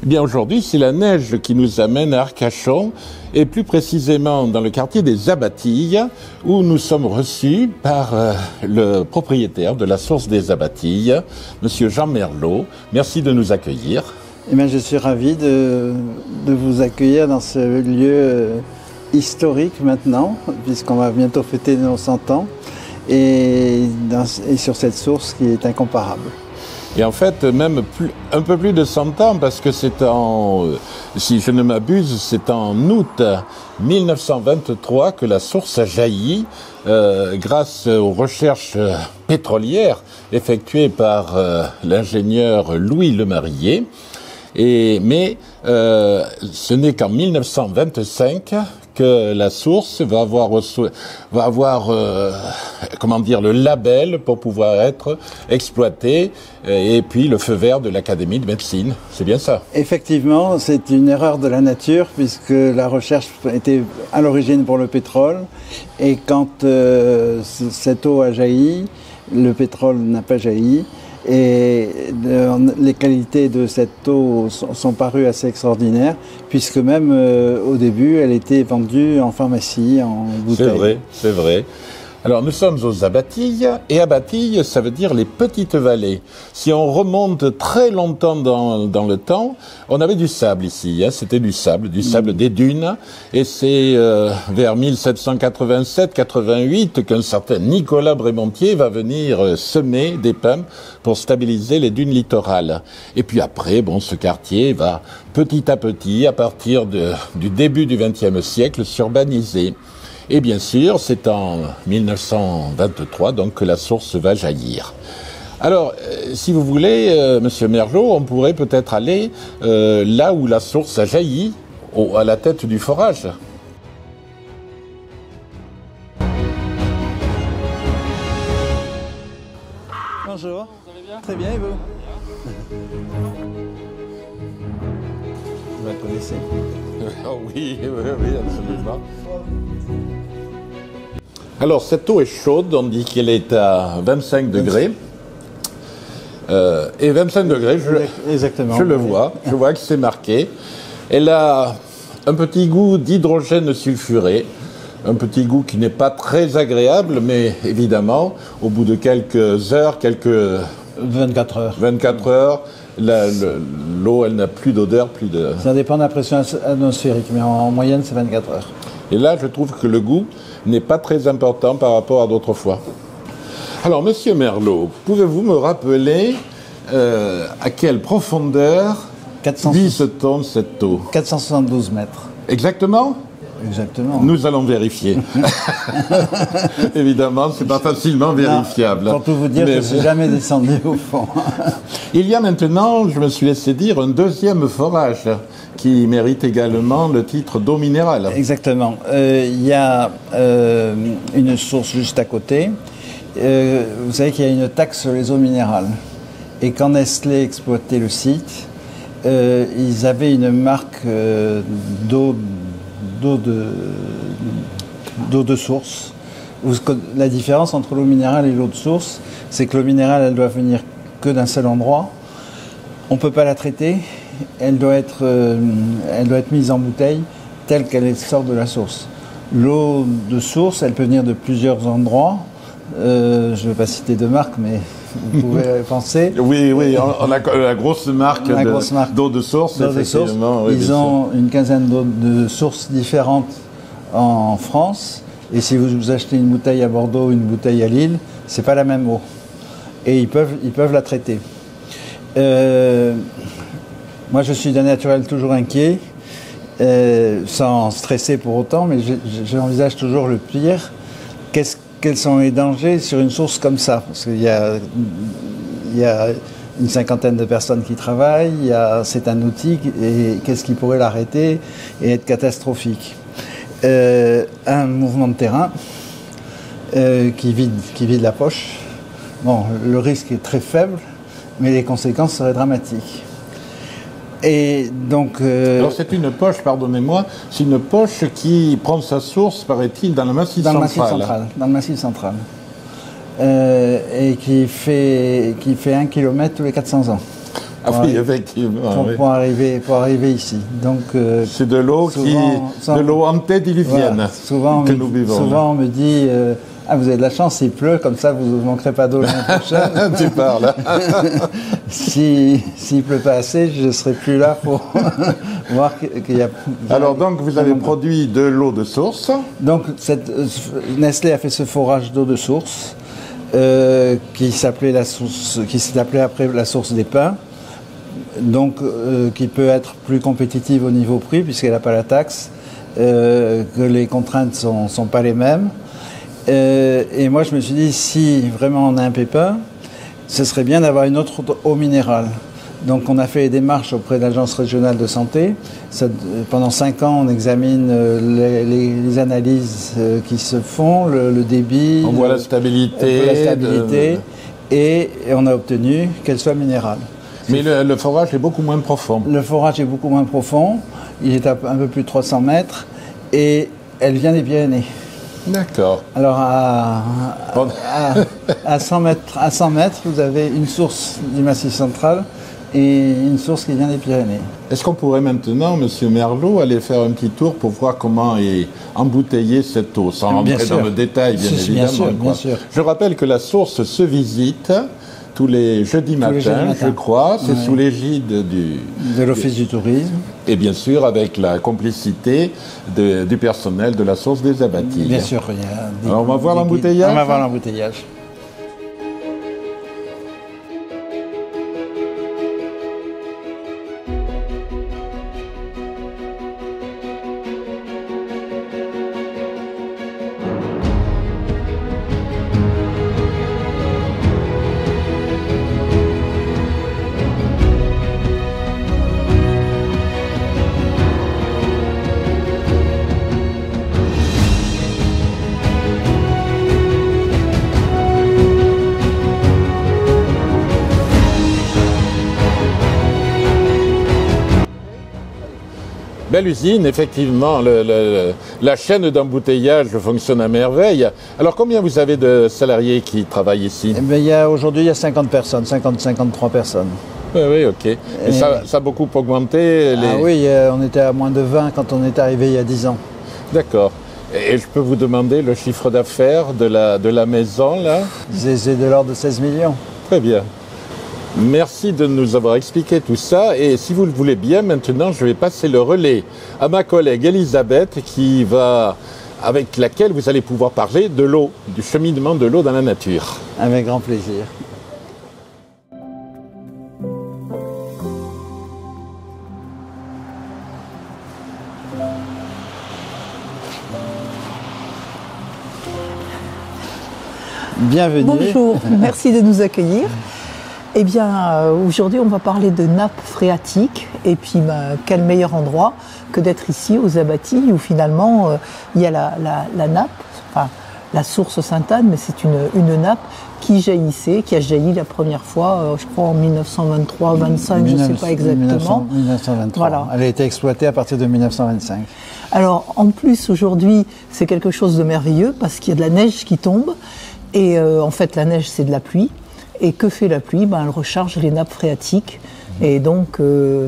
Eh bien aujourd'hui, c'est la neige qui nous amène à Arcachon, et plus précisément dans le quartier des Abatilles, où nous sommes reçus par le propriétaire de la source des Abatilles, Monsieur Jean Merlot. Merci de nous accueillir. Eh bien, je suis ravi de vous accueillir dans ce lieu historique maintenant, puisqu'on va bientôt fêter nos 100 ans, et sur cette source qui est incomparable. Et en fait, même un peu plus de 100 ans, parce que c'est si je ne m'abuse, c'est en août 1923 que la source a jailli grâce aux recherches pétrolières effectuées par l'ingénieur Louis Lemarié. Mais ce n'est qu'en 1925 que la source va avoir le label pour pouvoir être exploitée, et puis le feu vert de l'Académie de médecine. C'est bien ça? Effectivement, c'est une erreur de la nature, puisque la recherche était à l'origine pour le pétrole, et quand cette eau a jailli, le pétrole n'a pas jailli. Et les qualités de cette eau sont parues assez extraordinaires, puisque même au début, elle était vendue en pharmacie, en bouteille. C'est vrai. Alors nous sommes aux Abatilles, et Abatilles, ça veut dire les petites vallées. Si on remonte très longtemps dans le temps, on avait du sable ici, hein, c'était du sable des dunes, et c'est vers 1787-88 qu'un certain Nicolas Brémontier va venir semer des pins pour stabiliser les dunes littorales. Et puis après, ce quartier va petit à petit, à partir du début du XXe siècle, s'urbaniser. Et bien sûr, c'est en 1923 donc que la source va jaillir. Alors, si vous voulez, Monsieur Merlot, on pourrait peut-être aller là où la source a jailli, à la tête du forage. Bonjour. Vous allez bien? Très bien, et vous? Vous la connaissez? Oh oui, absolument. Alors, cette eau est chaude, on dit qu'elle est à 25 degrés. Et 25 degrés, exactement, je le vois, je vois que c'est marqué. Elle a un petit goût d'hydrogène sulfuré, un petit goût qui n'est pas très agréable, mais évidemment, au bout de quelques heures, 24 heures. 24 heures, l'eau, elle n'a plus d'odeur, plus de... Ça dépend de la pression atmosphérique, mais en moyenne, c'est 24 heures. Et là, je trouve que le goût n'est pas très important par rapport à d'autres fois. Alors, Monsieur Merlot, pouvez-vous me rappeler à quelle profondeur glisse-t-on cette eau? 472 mètres. Exactement? Exactement. Nous allons vérifier. Évidemment, c'est pas facilement vérifiable. Pour tout vous dire, je ne suis jamais descendu au fond. Il y a maintenant, je me suis laissé dire, un deuxième forage qui mérite également le titre d'eau minérale. Exactement. Il y a une source juste à côté. Vous savez qu'il y a une taxe sur les eaux minérales. Et quand Nestlé exploitait le site, ils avaient une marque d'eau de source. La différence entre l'eau minérale et l'eau de source, c'est que l'eau minérale, elle doit venir que d'un seul endroit. On ne peut pas la traiter. Elle doit être mise en bouteille telle qu'elle sort de la source. L'eau de source, elle peut venir de plusieurs endroits. Je ne vais pas citer de marque, mais vous pouvez penser. Oui, on a la grosse marque d'eau de source, effectivement. Oui, ils ont une quinzaine de sources différentes en France. Et si vous achetez une bouteille à Bordeaux, une bouteille à Lille, c'est pas la même eau. Et ils peuvent la traiter. Moi, je suis d'un naturel toujours inquiet, sans stresser pour autant, mais j'envisage toujours le pire. Quels sont les dangers sur une source comme ça? Parce qu'il y a une cinquantaine de personnes qui travaillent, c'est un outil, et qu'est-ce qui pourrait l'arrêter et être catastrophique? Un mouvement de terrain qui vide la poche. Bon, le risque est très faible, mais les conséquences seraient dramatiques. Et donc, alors c'est une poche, pardonnez-moi, c'est une poche qui prend sa source, paraît-il, dans le Massif central. Dans le Massif central. Et qui fait 1 kilomètre tous les 400 ans. Ah oui, effectivement. Pour arriver ici. Donc, c'est de l'eau de l'eau antédiluvienne voilà, que nous vivons. Souvent, on me dit vous avez de la chance, il pleut, comme ça, vous ne manquerez pas d'eau l'année prochaine. Tu parles. S'il ne pleut pas assez, je ne serai plus là pour voir qu'il y a... Alors, donc, vous avez produit de l'eau de source. Donc, Nestlé a fait ce forage d'eau de source qui s'est appelé après la source des pins. Donc, qui peut être plus compétitive au niveau prix, puisqu'elle n'a pas la taxe, que les contraintes ne sont pas les mêmes. Et moi, je me suis dit, si vraiment on a un pépin, ce serait bien d'avoir une autre eau minérale. Donc, on a fait les démarches auprès de l'Agence régionale de santé. Pendant 5 ans, on examine les analyses qui se font, le débit. On voit la stabilité. Et on a obtenu qu'elle soit minérale. Mais le forage est beaucoup moins profond. Le forage est beaucoup moins profond. Il est à un peu plus de 300 mètres. Et elle vient des Pyrénées. D'accord. Alors, à 100 mètres, vous avez une source du Massif central et une source qui vient des Pyrénées. Est-ce qu'on pourrait maintenant, Monsieur Merlot, aller faire un petit tour pour voir comment est embouteillée cette eau, sans rentrer dans le détail, bien évidemment. Bien sûr. Je rappelle que la source se visite tous les jeudis matins, je crois. C'est sous l'égide de l'Office du tourisme. Et bien sûr, avec la complicité du personnel de la source des Abatilles. Bien sûr. Alors, on va voir l'embouteillage. On va voir l'embouteillage. Belle usine, effectivement, la chaîne d'embouteillage fonctionne à merveille. Alors, combien vous avez de salariés qui travaillent ici? Aujourd'hui, il y a 50 personnes, 53 personnes. Oui, ok. Et ça a beaucoup augmenté Oui, on était à moins de 20 quand on est arrivé il y a 10 ans. D'accord. Et je peux vous demander le chiffre d'affaires de la maison, là? C'est de l'ordre de 16 millions. Très bien. Merci de nous avoir expliqué tout ça. Et si vous le voulez bien, maintenant, je vais passer le relais à ma collègue Elisabeth, avec laquelle vous allez pouvoir parler de l'eau, du cheminement de l'eau dans la nature. Avec grand plaisir. Bienvenue. Bonjour, merci de nous accueillir. Eh bien, aujourd'hui, on va parler de nappes phréatiques. Et puis, quel meilleur endroit que d'être ici, aux Abatilles, où finalement, il y a la nappe, enfin, la source Sainte-Anne, mais c'est une nappe qui jaillissait, qui a jailli la première fois, je crois, en 1923-25, je ne sais pas exactement. 1923. Voilà. Elle a été exploitée à partir de 1925. Alors, en plus, aujourd'hui, c'est quelque chose de merveilleux, parce qu'il y a de la neige qui tombe. Et en fait, la neige, c'est de la pluie. Et que fait la pluie? Elle recharge les nappes phréatiques. Et donc,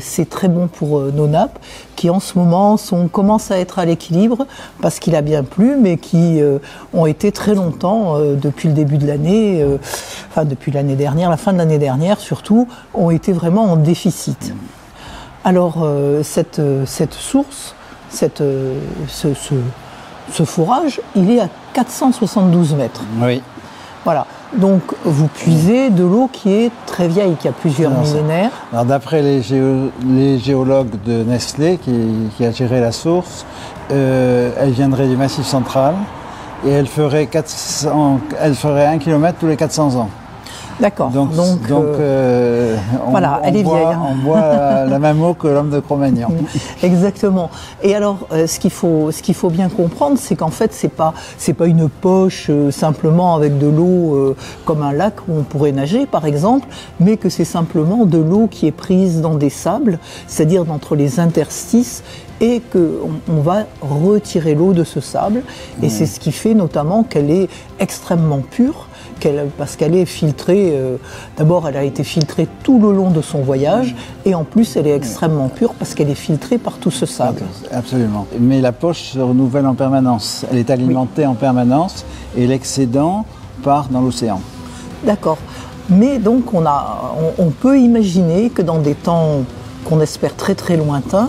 c'est très bon pour nos nappes, qui en ce moment commencent à être à l'équilibre, parce qu'il a bien plu, mais qui ont été très longtemps, depuis le début de l'année, depuis l'année dernière, la fin de l'année dernière surtout, ont été vraiment en déficit. Alors, cette source, ce forage, il est à 472 mètres. Oui. Voilà. Donc, vous puisez de l'eau qui est très vieille, qui a plusieurs millénaires. Alors, d'après les géologues de Nestlé, qui a géré la source, elle viendrait du Massif central et elle ferait 1 km tous les 400 ans. D'accord. Donc voilà, elle est vieille. On boit la même eau que l'homme de Cro-Magnon. Exactement. Et alors, ce qu'il faut bien comprendre, c'est qu'en fait, c'est pas une poche simplement avec de l'eau comme un lac où on pourrait nager, par exemple, mais que c'est simplement de l'eau qui est prise dans des sables, c'est-à-dire entre les interstices, et qu'on va retirer l'eau de ce sable. Et c'est ce qui fait notamment qu'elle est extrêmement pure, parce qu'elle est filtrée. D'abord, elle a été filtrée tout le long de son voyage, et en plus, elle est extrêmement pure parce qu'elle est filtrée par tout ce sable. Absolument. Mais la poche se renouvelle en permanence. Elle est alimentée en permanence, et l'excédent part dans l'océan. D'accord. Mais donc, on peut imaginer que dans des temps qu'on espère très très lointains,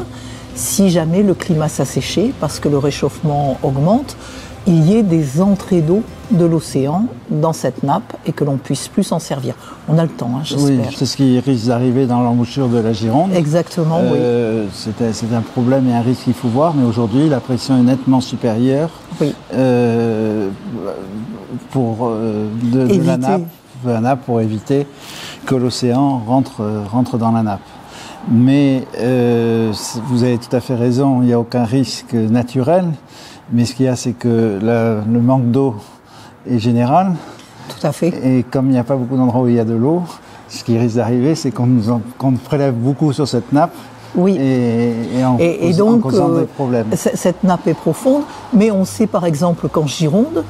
si jamais le climat s'asséchait, parce que le réchauffement augmente, il y ait des entrées d'eau de l'océan dans cette nappe et que l'on puisse plus s'en servir. On a le temps, j'espère. Oui, c'est ce qui risque d'arriver dans l'embouchure de la Gironde. Exactement, oui. C'est un problème et un risque qu'il faut voir, mais aujourd'hui, la pression est nettement supérieure de la nappe pour éviter que l'océan rentre dans la nappe. Mais vous avez tout à fait raison, il n'y a aucun risque naturel. Mais ce qu'il y a, c'est que le manque d'eau est général. Tout à fait. Et comme il n'y a pas beaucoup d'endroits où il y a de l'eau, ce qui risque d'arriver, c'est qu'on prélève beaucoup sur cette nappe. Oui. Et donc, en causant des problèmes. Cette nappe est profonde, mais on sait par exemple qu'en Gironde,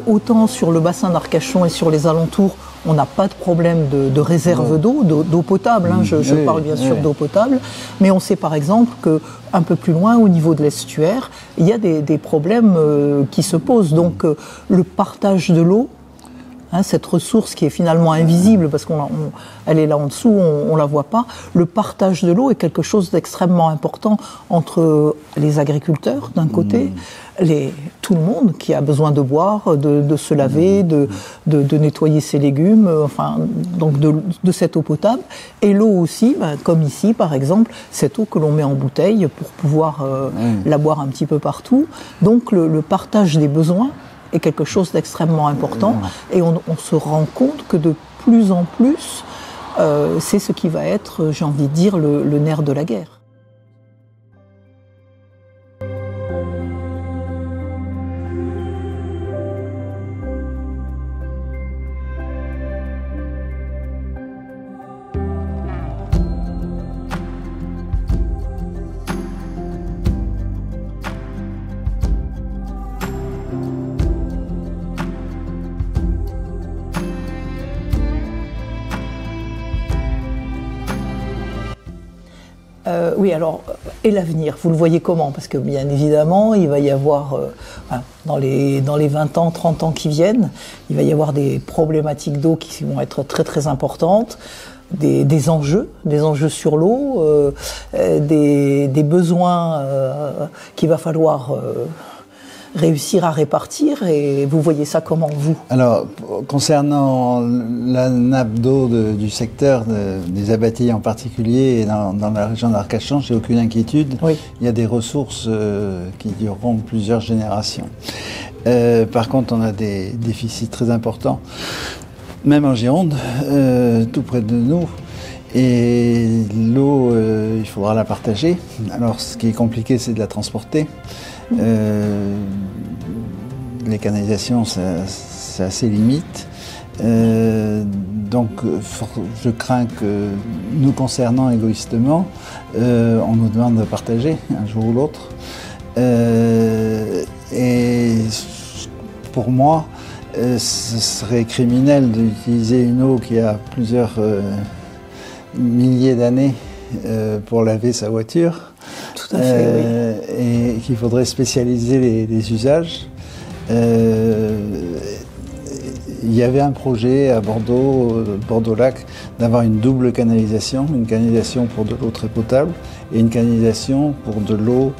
autant sur le bassin d'Arcachon et sur les alentours, on n'a pas de problème de réserve d'eau potable. Je parle bien sûr d'eau potable, mais on sait par exemple qu'un peu plus loin, au niveau de l'estuaire, il y a des problèmes qui se posent. Donc le partage de l'eau, cette ressource qui est finalement invisible parce qu'elle est là en dessous, on ne la voit pas. Le partage de l'eau est quelque chose d'extrêmement important entre les agriculteurs d'un côté, tout le monde qui a besoin de boire, de se laver, de nettoyer ses légumes, donc de cette eau potable. Et l'eau aussi, comme ici par exemple, cette eau que l'on met en bouteille pour pouvoir la boire un petit peu partout. Donc le partage des besoins est quelque chose d'extrêmement important, et on se rend compte que de plus en plus, c'est ce qui va être, j'ai envie de dire, le nerf de la guerre. Oui, alors, et l'avenir, vous le voyez comment? Parce que bien évidemment, il va y avoir, dans les 20 ans, 30 ans qui viennent, il va y avoir des problématiques d'eau qui vont être très très importantes, des enjeux sur l'eau, des besoins qu'il va falloir réussir à répartir, et vous voyez ça comment, vous? Alors, concernant la nappe d'eau du secteur des abattis en particulier, et dans la région d'Arcachon, j'ai aucune inquiétude. Oui. Il y a des ressources qui dureront plusieurs générations. Par contre, on a des déficits très importants, même en Gironde, tout près de nous. Et l'eau, il faudra la partager. Alors, ce qui est compliqué, c'est de la transporter. Les canalisations, c'est assez limite. Donc, je crains que, nous concernant égoïstement, on nous demande de partager un jour ou l'autre. Et pour moi, ce serait criminel d'utiliser une eau qui a plusieurs milliers d'années pour laver sa voiture. Tout à fait, oui. Et qu'il faudrait spécialiser les usages. Il y avait un projet à Bordeaux-Lac, d'avoir une double canalisation, une canalisation pour de l'eau très potable et une canalisation pour de l'eau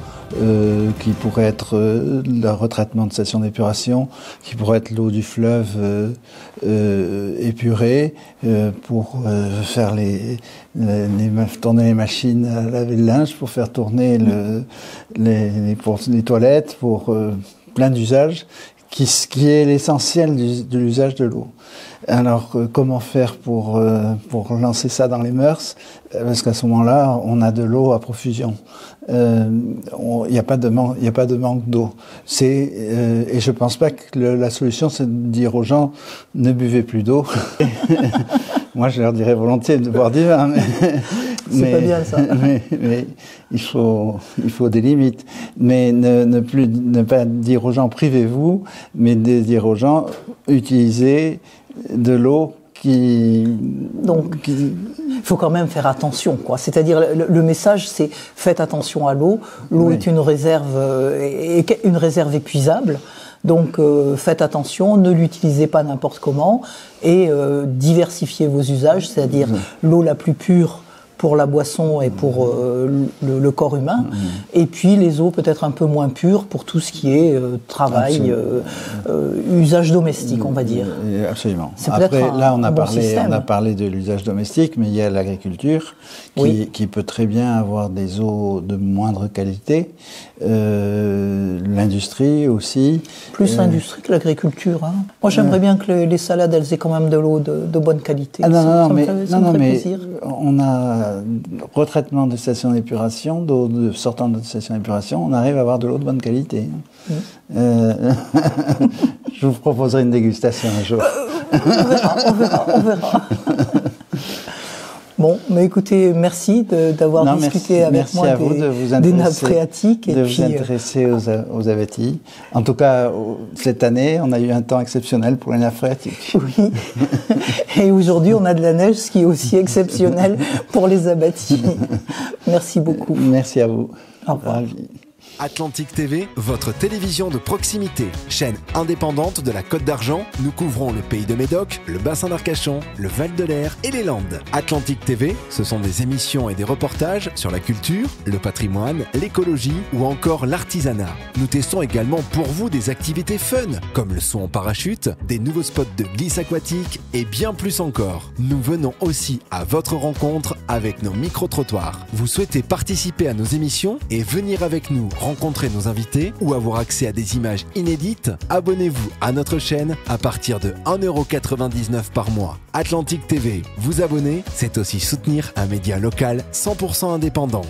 qui pourrait être le retraitement de station d'épuration, qui pourrait être l'eau du fleuve épurée pour faire tourner les machines à laver le linge, pour faire tourner pour les toilettes, pour plein d'usages, qui est l'essentiel de l'usage de l'eau. Alors, comment faire pour lancer ça dans les mœurs? Parce qu'à ce moment-là, on a de l'eau à profusion. Il n'y a pas de manque d'eau. Et je pense pas que la solution, c'est de dire aux gens, ne buvez plus d'eau. Moi, je leur dirais volontiers de boire du vin, c'est pas bien ça. Mais il faut des limites. Mais ne pas dire aux gens privez-vous, mais de dire aux gens utilisez de l'eau Donc, il faut quand même faire attention, quoi. C'est-à-dire, le message, c'est faites attention à l'eau. L'eau est une réserve épuisable. Donc, faites attention, ne l'utilisez pas n'importe comment et diversifiez vos usages, c'est-à-dire l'eau la plus pure pour la boisson et pour le corps humain, et puis les eaux peut-être un peu moins pures pour tout ce qui est travail, usage domestique, on va dire. Absolument. Après, là, on a parlé de l'usage domestique, mais il y a l'agriculture qui peut très bien avoir des eaux de moindre qualité, l'industrie aussi. Plus l'industrie que l'agriculture. Hein. Moi, j'aimerais bien que les salades, elles aient quand même de l'eau de bonne qualité. Ah, non, mais on a retraitement de stations d'épuration, d'eau sortant de stations d'épuration, on arrive à avoir de l'eau de bonne qualité. Je vous proposerai une dégustation un jour. On verra. Bon, mais écoutez, merci d'avoir discuté avec moi des nappes phréatiques. De vous intéresser aux abatis. En tout cas, cette année, on a eu un temps exceptionnel pour les nappes phréatiques. Oui. Et aujourd'hui, on a de la neige, ce qui est aussi exceptionnel pour les abatis. Merci beaucoup. Merci à vous. Au revoir. Atlantique TV, votre télévision de proximité. Chaîne indépendante de la Côte d'Argent, nous couvrons le pays de Médoc, le bassin d'Arcachon, le Val-de-Lair et les Landes. Atlantique TV, ce sont des émissions et des reportages sur la culture, le patrimoine, l'écologie ou encore l'artisanat. Nous testons également pour vous des activités fun, comme le saut en parachute, des nouveaux spots de glisse aquatique et bien plus encore. Nous venons aussi à votre rencontre avec nos micro-trottoirs. Vous souhaitez participer à nos émissions et venir avec nous rencontrer nos invités ou avoir accès à des images inédites, abonnez-vous à notre chaîne à partir de 1,99 € par mois. Atlantique TV, vous abonner, c'est aussi soutenir un média local 100% indépendant.